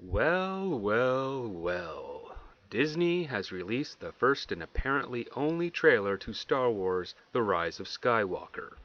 Well, well, well. Disney has released the first and apparently only trailer to Star Wars: The Rise of Skywalker.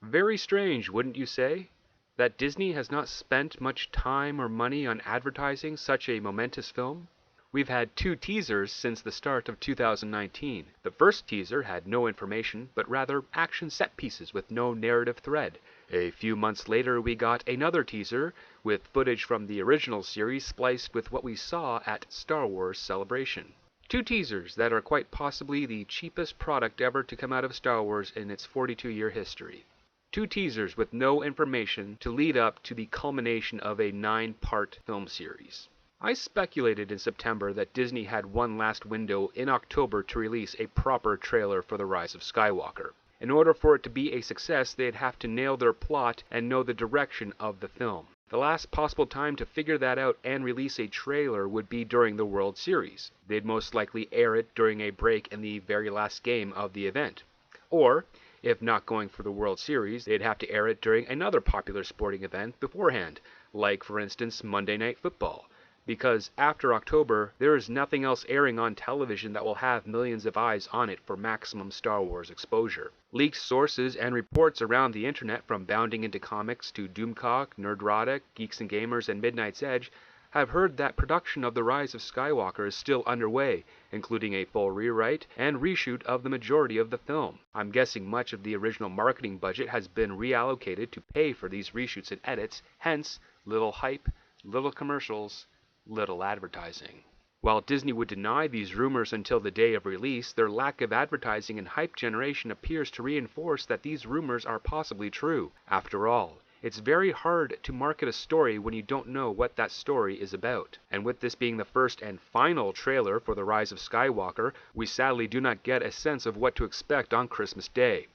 Very strange, wouldn't you say? That Disney has not spent much time or money on advertising such a momentous film? We've had two teasers since the start of 2019. The first teaser had no information, but rather action set pieces with no narrative thread. A few months later we got another teaser with footage from the original series spliced with what we saw at Star Wars Celebration. Two teasers that are quite possibly the cheapest product ever to come out of Star Wars in its 42-year history. Two teasers with no information to lead up to the culmination of a 9-part film series. I speculated in September that Disney had one last window in October to release a proper trailer for The Rise of Skywalker. In order for it to be a success, they'd have to nail their plot and know the direction of the film. The last possible time to figure that out and release a trailer would be during the World Series. They'd most likely air it during a break in the very last game of the event. Or, if not going for the World Series, they'd have to air it during another popular sporting event beforehand, like for instance Monday Night Football. Because after October, there is nothing else airing on television that will have millions of eyes on it for maximum Star Wars exposure. Leaked sources and reports around the internet, from Bounding Into Comics to Doomcock, Nerdrotic, Geeks and Gamers, and Midnight's Edge, have heard that production of The Rise of Skywalker is still underway, including a full rewrite and reshoot of the majority of the film. I'm guessing much of the original marketing budget has been reallocated to pay for these reshoots and edits, hence little hype, little commercials, little advertising. While Disney would deny these rumors until the day of release, their lack of advertising and hype generation appears to reinforce that these rumors are possibly true. After all, it's very hard to market a story when you don't know what that story is about. And with this being the first and final trailer for The Rise of Skywalker, we sadly do not get a sense of what to expect on Christmas Day.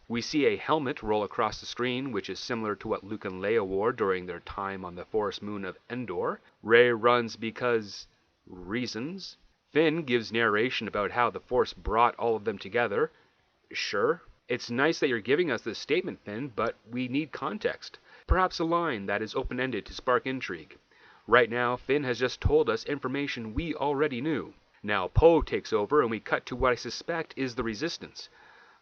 We see a helmet roll across the screen, which is similar to what Luke and Leia wore during their time on the forest moon of Endor. Rey runs because reasons. Finn gives narration about how the Force brought all of them together. Sure, it's nice that you're giving us this statement, Finn, but we need context. Perhaps a line that is open-ended to spark intrigue. Right now, Finn has just told us information we already knew. Now Poe takes over and we cut to what I suspect is the Resistance.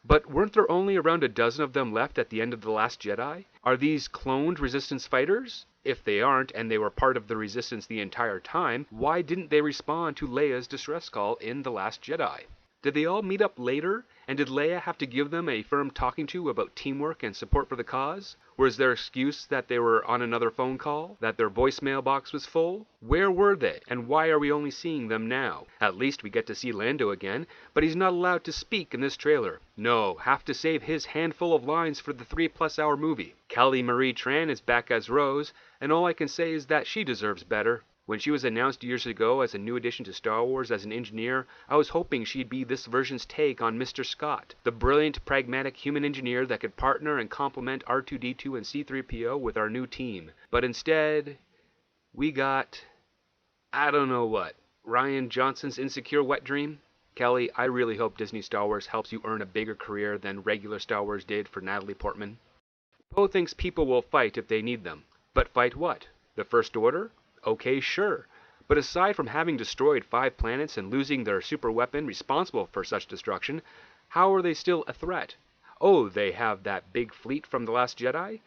But weren't there only around a dozen of them left at the end of The Last Jedi? Are these cloned Resistance fighters? If they aren't, and they were part of the Resistance the entire time, why didn't they respond to Leia's distress call in The Last Jedi? Did they all meet up later, and did Leia have to give them a firm talking to about teamwork and support for the cause? Was their excuse that they were on another phone call? That their voicemail box was full? Where were they, and why are we only seeing them now? At least we get to see Lando again, but he's not allowed to speak in this trailer. No, have to save his handful of lines for the 3+ hour movie. Kelly Marie Tran is back as Rose, and all I can say is that she deserves better. When she was announced years ago as a new addition to Star Wars as an engineer, I was hoping she'd be this version's take on Mr. Scott, the brilliant, pragmatic human engineer that could partner and complement R2-D2 and C-3PO with our new team. But instead, we got, I don't know what, Rian Johnson's insecure wet dream? Kelly, I really hope Disney Star Wars helps you earn a bigger career than regular Star Wars did for Natalie Portman. Poe thinks people will fight if they need them. But fight what? The First Order? Okay, sure. But aside from having destroyed 5 planets and losing their super weapon responsible for such destruction, how are they still a threat? Oh, they have that big fleet from The Last Jedi?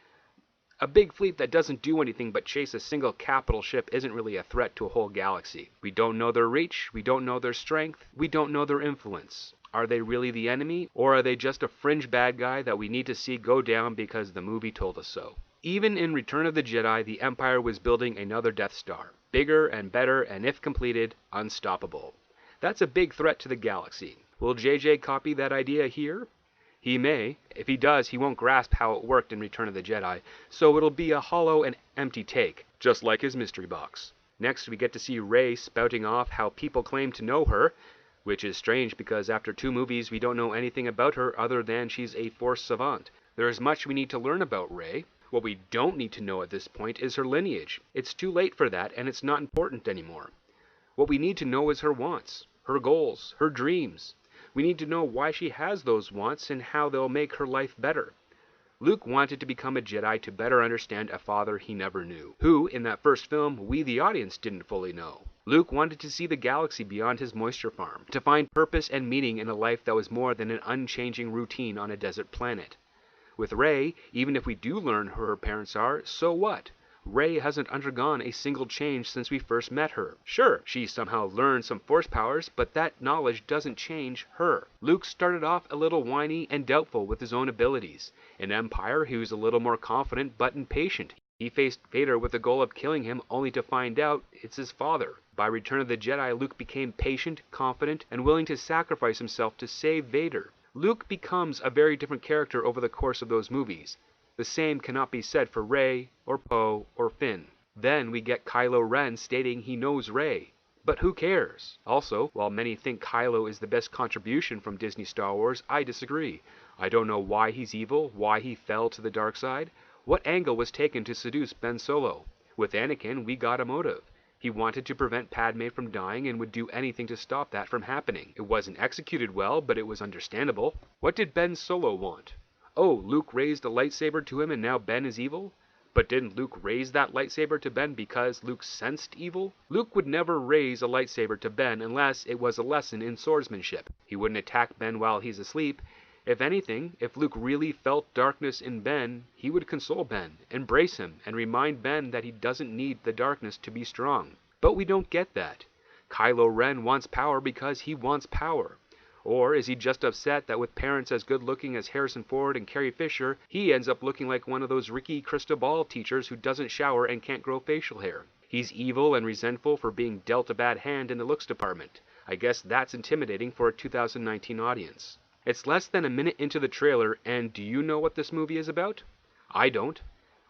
A big fleet that doesn't do anything but chase a single capital ship isn't really a threat to a whole galaxy. We don't know their reach, we don't know their strength, we don't know their influence. Are they really the enemy, or are they just a fringe bad guy that we need to see go down because the movie told us so? Even in Return of the Jedi, the Empire was building another Death Star. Bigger and better, and if completed, unstoppable. That's a big threat to the galaxy. Will JJ copy that idea here? He may. If he does, he won't grasp how it worked in Return of the Jedi, so it'll be a hollow and empty take, just like his mystery box. Next, we get to see Rey spouting off how people claim to know her, which is strange because after 2 movies we don't know anything about her other than she's a Force savant. There is much we need to learn about Rey. What we don't need to know at this point is her lineage. It's too late for that, and it's not important anymore. What we need to know is her wants, her goals, her dreams. We need to know why she has those wants and how they'll make her life better. Luke wanted to become a Jedi to better understand a father he never knew, who, in that first film, we the audience didn't fully know. Luke wanted to see the galaxy beyond his moisture farm, to find purpose and meaning in a life that was more than an unchanging routine on a desert planet. With Rey, even if we do learn who her parents are, so what? Rey hasn't undergone a single change since we first met her. Sure, she somehow learned some force powers, but that knowledge doesn't change her. Luke started off a little whiny and doubtful with his own abilities. In Empire, he was a little more confident but impatient. He faced Vader with the goal of killing him, only to find out it's his father. By Return of the Jedi, Luke became patient, confident, and willing to sacrifice himself to save Vader. Luke becomes a very different character over the course of those movies. The same cannot be said for Rey, or Poe, or Finn. Then we get Kylo Ren stating he knows Rey. But who cares? Also, while many think Kylo is the best contribution from Disney Star Wars, I disagree. I don't know why he's evil, why he fell to the dark side. What angle was taken to seduce Ben Solo? With Anakin, we got a motive. He wanted to prevent Padme from dying and would do anything to stop that from happening. It wasn't executed well, but it was understandable. What did Ben Solo want? Oh, Luke raised a lightsaber to him and now Ben is evil? But didn't Luke raise that lightsaber to Ben because Luke sensed evil? Luke would never raise a lightsaber to Ben unless it was a lesson in swordsmanship. He wouldn't attack Ben while he's asleep. If anything, if Luke really felt darkness in Ben, he would console Ben, embrace him, and remind Ben that he doesn't need the darkness to be strong. But we don't get that. Kylo Ren wants power because he wants power. Or is he just upset that with parents as good-looking as Harrison Ford and Carrie Fisher, he ends up looking like one of those Ricky Cristobal teachers who doesn't shower and can't grow facial hair? He's evil and resentful for being dealt a bad hand in the looks department. I guess that's intimidating for a 2019 audience. It's less than a minute into the trailer, and do you know what this movie is about? I don't.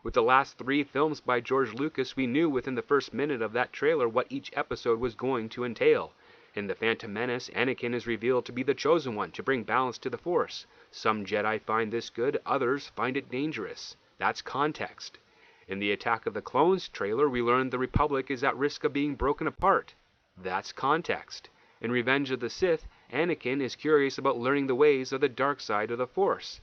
With the last 3 films by George Lucas, we knew within the first minute of that trailer what each episode was going to entail. In The Phantom Menace, Anakin is revealed to be the chosen one to bring balance to the Force. Some Jedi find this good, others find it dangerous. That's context. In the Attack of the Clones trailer, we learn the Republic is at risk of being broken apart. That's context. In Revenge of the Sith, Anakin is curious about learning the ways of the dark side of the Force.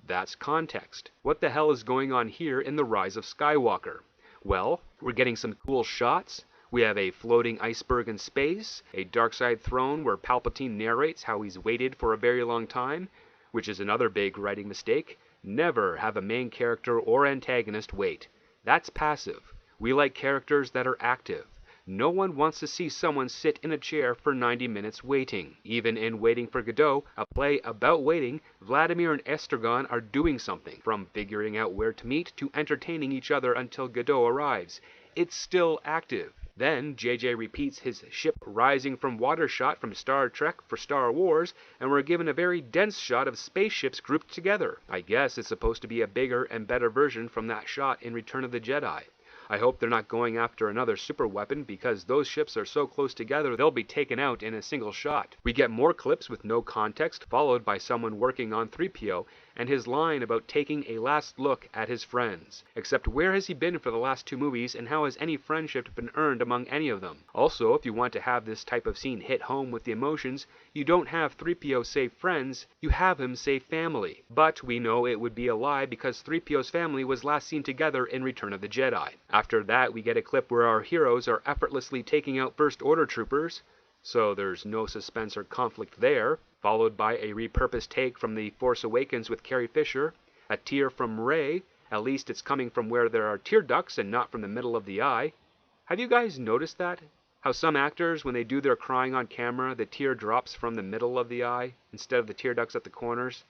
That's context. What the hell is going on here in The Rise of Skywalker? Well, we're getting some cool shots. We have a floating iceberg in space, a darkside throne where Palpatine narrates how he's waited for a very long time, which is another big writing mistake. Never have a main character or antagonist wait. That's passive. We like characters that are active. No one wants to see someone sit in a chair for 90 minutes waiting. Even in Waiting for Godot, a play about waiting, Vladimir and Estragon are doing something, from figuring out where to meet to entertaining each other until Godot arrives. It's still active. Then JJ repeats his ship rising from water shot from Star Trek for Star Wars, and we're given a very dense shot of spaceships grouped together. I guess it's supposed to be a bigger and better version from that shot in Return of the Jedi. I hope they're not going after another super weapon, because those ships are so close together they'll be taken out in a single shot. We get more clips with no context, followed by someone working on 3PO and his line about taking a last look at his friends. Except where has he been for the last 2 movies, and how has any friendship been earned among any of them? Also, if you want to have this type of scene hit home with the emotions, you don't have 3PO save friends, you have him save family. But we know it would be a lie because 3PO's family was last seen together in Return of the Jedi. After that, we get a clip where our heroes are effortlessly taking out First Order troopers, so there's no suspense or conflict there, followed by a repurposed take from The Force Awakens with Carrie Fisher, a tear from Rey, at least it's coming from where there are tear ducts and not from the middle of the eye. Have you guys noticed that? How some actors, when they do their crying on camera, the tear drops from the middle of the eye instead of the tear ducts at the corners?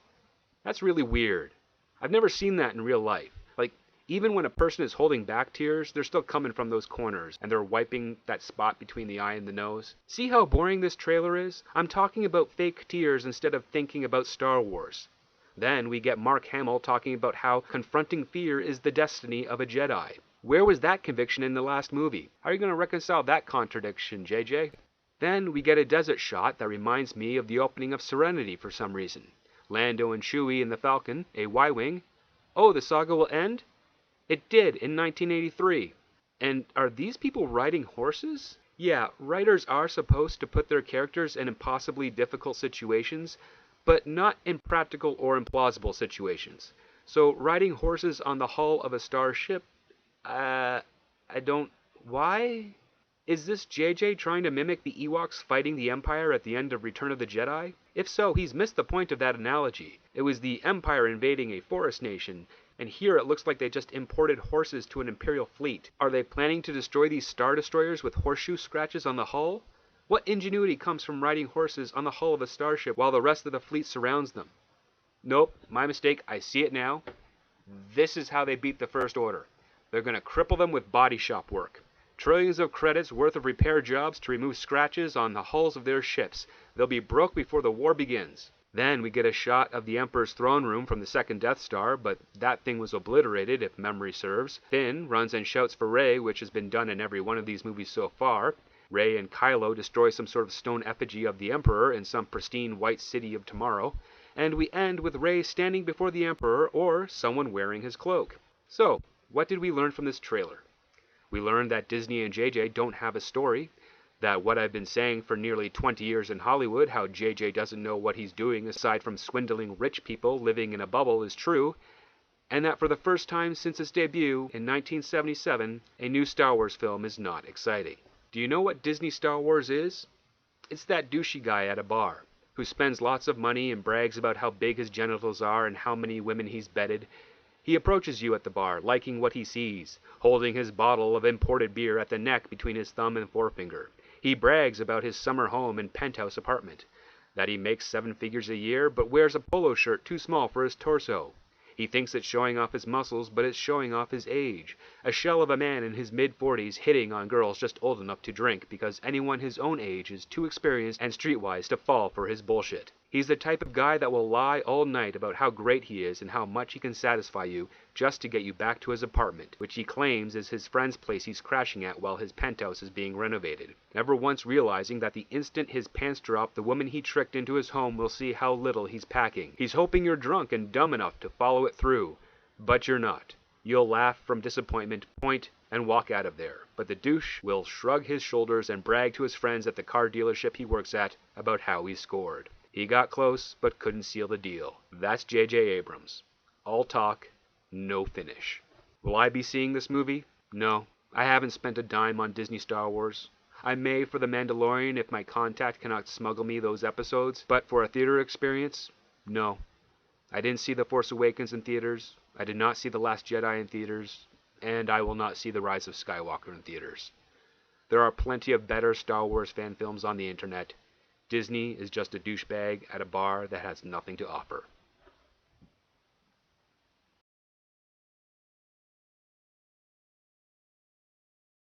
That's really weird. I've never seen that in real life. Like, even when a person is holding back tears, they're still coming from those corners, and they're wiping that spot between the eye and the nose. See how boring this trailer is? I'm talking about fake tears instead of thinking about Star Wars. Then we get Mark Hamill talking about how confronting fear is the destiny of a Jedi. Where was that conviction in the last movie? How are you going to reconcile that contradiction, JJ? Then we get a desert shot that reminds me of the opening of Serenity for some reason. Lando and Chewie in the Falcon, a Y-Wing. Oh, the saga will end? It did in 1983. And are these people riding horses? Yeah, writers are supposed to put their characters in impossibly difficult situations, but not impractical or implausible situations. So riding horses on the hull of a starship, I don't... Why? Is this JJ trying to mimic the Ewoks fighting the Empire at the end of Return of the Jedi? If so, he's missed the point of that analogy. It was the Empire invading a forest nation, and here it looks like they just imported horses to an Imperial fleet. Are they planning to destroy these Star Destroyers with horseshoe scratches on the hull? What ingenuity comes from riding horses on the hull of a starship while the rest of the fleet surrounds them? Nope, my mistake, I see it now. This is how they beat the First Order. They're gonna cripple them with body shop work. Trillions of credits worth of repair jobs to remove scratches on the hulls of their ships. They'll be broke before the war begins. Then we get a shot of the Emperor's throne room from the second Death Star, but that thing was obliterated if memory serves. Finn runs and shouts for Rey, which has been done in every one of these movies so far. Rey and Kylo destroy some sort of stone effigy of the Emperor in some pristine white city of tomorrow. And we end with Rey standing before the Emperor or someone wearing his cloak. So, what did we learn from this trailer? We learned that Disney and JJ don't have a story, that what I've been saying for nearly 20 years in Hollywood, how JJ doesn't know what he's doing aside from swindling rich people living in a bubble, is true, and that for the first time since its debut in 1977, a new Star Wars film is not exciting. Do you know what Disney Star Wars is? It's that douchey guy at a bar, who spends lots of money and brags about how big his genitals are and how many women he's bedded. He approaches you at the bar, liking what he sees, holding his bottle of imported beer at the neck between his thumb and forefinger. He brags about his summer home and penthouse apartment, that he makes 7 figures a year but wears a polo shirt too small for his torso. He thinks it's showing off his muscles, but it's showing off his age. A shell of a man in his mid-40s hitting on girls just old enough to drink because anyone his own age is too experienced and streetwise to fall for his bullshit. He's the type of guy that will lie all night about how great he is and how much he can satisfy you just to get you back to his apartment, which he claims is his friend's place he's crashing at while his penthouse is being renovated, never once realizing that the instant his pants drop, the woman he tricked into his home will see how little he's packing. He's hoping you're drunk and dumb enough to follow it through, but you're not. You'll laugh from disappointment, point, and walk out of there. But the douche will shrug his shoulders and brag to his friends at the car dealership he works at about how he scored. He got close, but couldn't seal the deal. That's J.J. Abrams. All talk, no finish. Will I be seeing this movie? No. I haven't spent a dime on Disney Star Wars. I may for The Mandalorian if my contact cannot smuggle me those episodes, but for a theater experience, no. I didn't see The Force Awakens in theaters, I did not see The Last Jedi in theaters, and I will not see The Rise of Skywalker in theaters. There are plenty of better Star Wars fan films on the internet. Disney is just a douchebag at a bar that has nothing to offer.